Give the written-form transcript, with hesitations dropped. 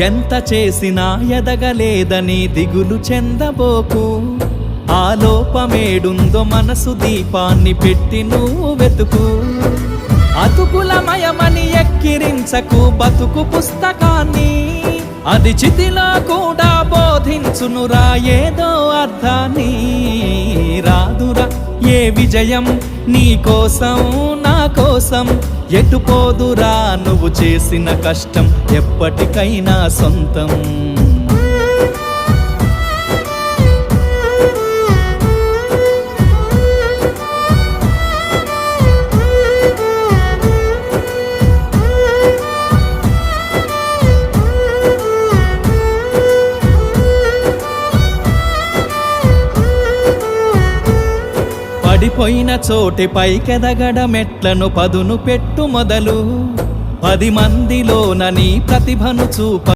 ఎంత చేసినా ఎదగలేదని దిగులు చెందబోకు. ఆ లోపమేడుందో మనసు దీపాన్ని పెట్టి నువ్వు వెతుకు. అతుకులమయమని ఎక్కిరించకు బతుకు పుస్తకాన్ని, అది చితిలో కూడా బోధించునురా ఏదో అర్థాన్ని. రాదురా ఏ విజయం నీ కోసం నా కోసం, ఎటుపోదురా నువ్వు చేసిన కష్టం ఎప్పటికైనా సొంతం. పడిపోయిన చోటి పైకెదగడ మెట్లను పదును పెట్టు మొదలు. 10 మందిలోన నీ ప్రతిభను చూప.